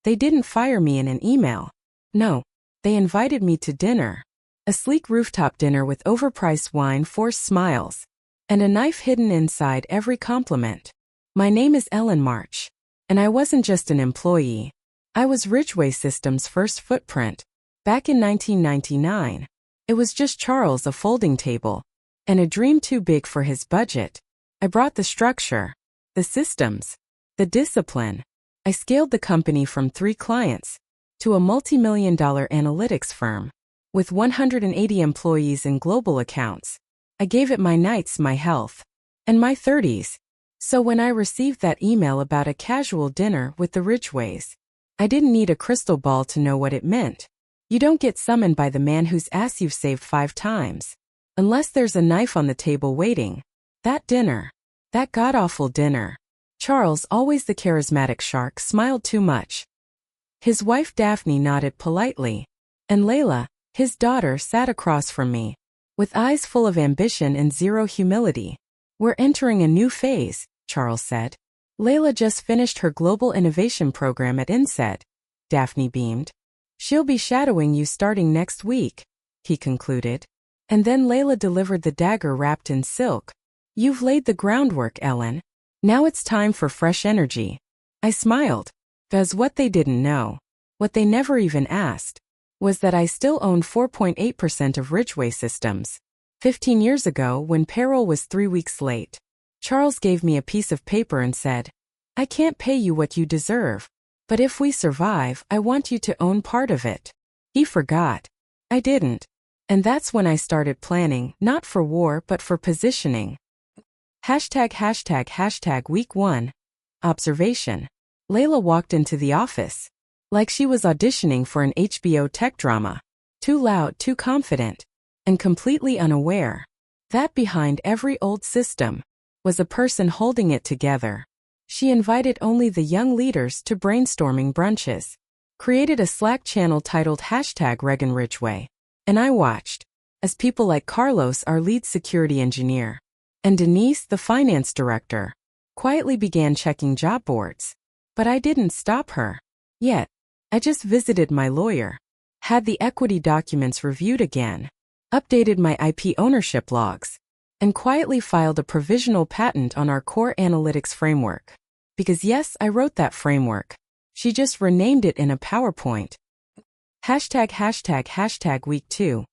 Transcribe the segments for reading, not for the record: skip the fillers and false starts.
They didn't fire me in an email. No, they invited me to dinner. A sleek rooftop dinner with overpriced wine, forced smiles, and a knife hidden inside every compliment. My name is Ellen March, and I wasn't just an employee. I was Ridgway Systems' first footprint. Back in 1999, it was just Charles, a folding table, and a dream too big for his budget. I brought the structure, the systems, the discipline. I scaled the company from 3 clients to a multi-million-dollar analytics firm with 180 employees in global accounts. I gave it my nights, my health, and my 30s. So when I received that email about a casual dinner with the Ridgways, I didn't need a crystal ball to know what it meant. You don't get summoned by the man whose ass you've saved 5 times. Unless there's a knife on the table waiting. That dinner. That god-awful dinner. Charles, always the charismatic shark, smiled too much. His wife Daphne nodded politely, and Layla, his daughter, sat across from me, with eyes full of ambition and zero humility. We're entering a new phase, Charles said. Layla just finished her global innovation program at INSEAD. Daphne beamed. She'll be shadowing you starting next week, he concluded. And then Layla delivered the dagger wrapped in silk. You've laid the groundwork, Ellen. Now it's time for fresh energy. I smiled. Because what they didn't know, what they never even asked, was that I still owned 4.8% of Ridgway Systems. 15 years ago, when payroll was 3 weeks late, Charles gave me a piece of paper and said, I can't pay you what you deserve, but if we survive, I want you to own part of it. He forgot. I didn't. And that's when I started planning, not for war but for positioning. Week 1. Observation. Layla walked into the office like she was auditioning for an HBO tech drama. Too loud, too confident, and completely unaware that behind every old system was a person holding it together. She invited only the young leaders to brainstorming brunches, created a Slack channel titled #Regan Ridgway, and I watched as people like Carlos, our lead security engineer, and Denise, the finance director, quietly began checking job boards. But I didn't stop her. Yet, I just visited my lawyer, had the equity documents reviewed again, updated my IP ownership logs, and quietly filed a provisional patent on our core analytics framework. Because yes, I wrote that framework. She just renamed it in a PowerPoint. Week 2.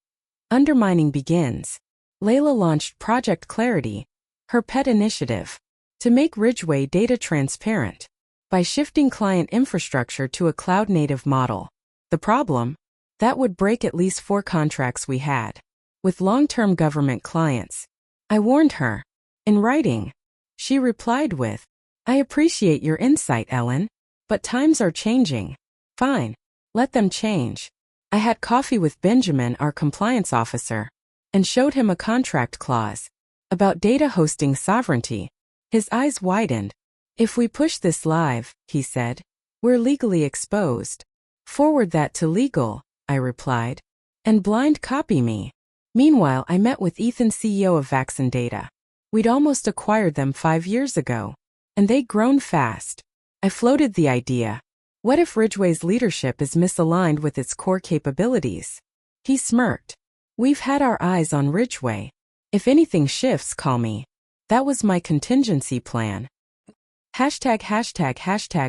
Undermining begins. Layla launched Project Clarity, her pet initiative, to make Ridgway data transparent by shifting client infrastructure to a cloud-native model. The problem? That would break at least 4 contracts we had with long-term government clients. I warned her. In writing, she replied with, I appreciate your insight, Ellen, but times are changing. Fine, let them change. I had coffee with Benjamin, our compliance officer, and showed him a contract clause about data hosting sovereignty. His eyes widened. If we push this live, he said, we're legally exposed. Forward that to legal, I replied, and blind copy me. Meanwhile, I met with Ethan, CEO of Vaxen Data. We'd almost acquired them 5 years ago, and they'd grown fast. I floated the idea. What if Ridgway's leadership is misaligned with its core capabilities? He smirked. We've had our eyes on Ridgway. If anything shifts, call me. That was my contingency plan.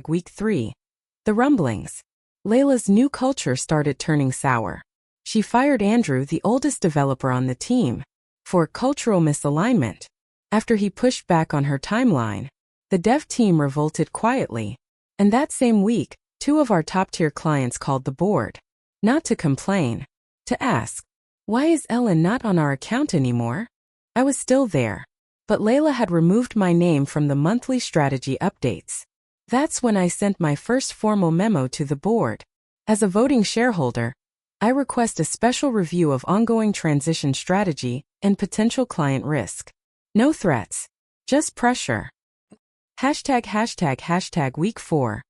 Week 3. The rumblings. Layla's new culture started turning sour. She fired Andrew, the oldest developer on the team, for cultural misalignment. After he pushed back on her timeline, the dev team revolted quietly. And that same week, 2 of our top-tier clients called the board. Not to complain, to ask, why is Ellen not on our account anymore? I was still there, but Layla had removed my name from the monthly strategy updates. That's when I sent my first formal memo to the board. As a voting shareholder, I request a special review of ongoing transition strategy and potential client risk. No threats, just pressure. Week 4.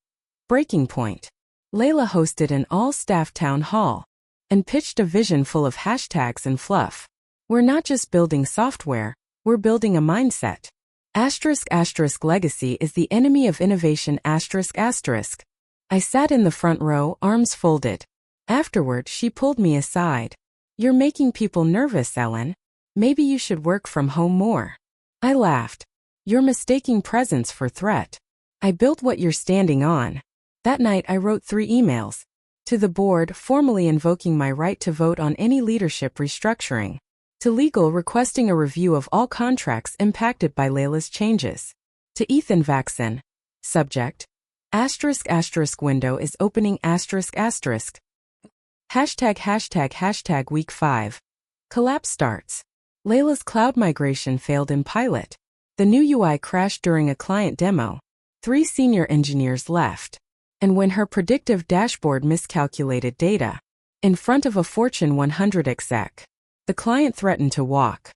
Breaking point. Layla hosted an all-staff town hall and pitched a vision full of hashtags and fluff. We're not just building software, we're building a mindset. ***legacy is the enemy of innovation***. I sat in the front row, arms folded. Afterward, she pulled me aside. "You're making people nervous, Ellen. Maybe you should work from home more." I laughed. "You're mistaking presence for threat. I built what you're standing on." That night I wrote 3 emails. To the board, formally invoking my right to vote on any leadership restructuring. To legal, requesting a review of all contracts impacted by Layla's changes. To Ethan Vaxon. Subject. *** window is opening ***. ### week 5. Collapse starts. Layla's cloud migration failed in pilot. The new UI crashed during a client demo. 3 senior engineers left. And when her predictive dashboard miscalculated data, in front of a Fortune 100 exec, the client threatened to walk.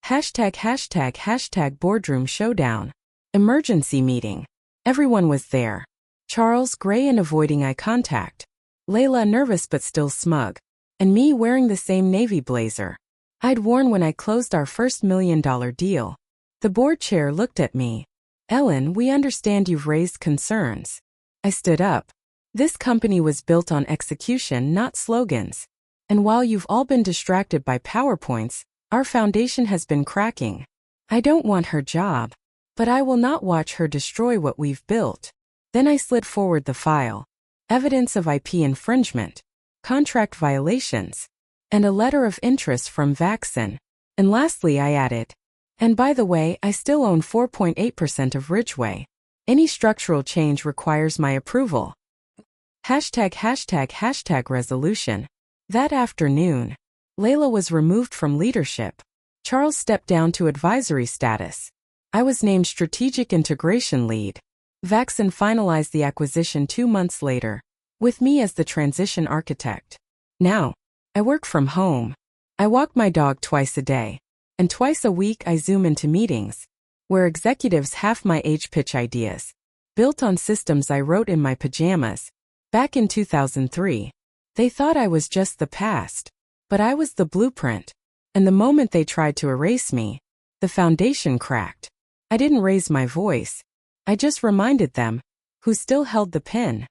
### boardroom showdown. Emergency meeting. Everyone was there. Charles, gray and avoiding eye contact. Layla, nervous but still smug. And me, wearing the same navy blazer I'd worn when I closed our first $1 million deal. The board chair looked at me. "Ellen, we understand you've raised concerns." I stood up. "This company was built on execution, not slogans. And while you've all been distracted by PowerPoints, our foundation has been cracking. I don't want her job, but I will not watch her destroy what we've built." Then I slid forward the file. Evidence of IP infringement, contract violations, and a letter of interest from Vaxon. And lastly I added, "And by the way, I still own 4.8% of Ridgeway. Any structural change requires my approval." ### resolution. That afternoon, Layla was removed from leadership. Charles stepped down to advisory status. I was named strategic integration lead. Vaxon finalized the acquisition 2 months later, with me as the transition architect. Now, I work from home. I walk my dog twice a day, and twice a week I Zoom into meetings, where executives half my age pitch ideas, built on systems I wrote in my pajamas. Back in 2003, they thought I was just the past, but I was the blueprint. And the moment they tried to erase me, the foundation cracked. I didn't raise my voice. I just reminded them who still held the pen.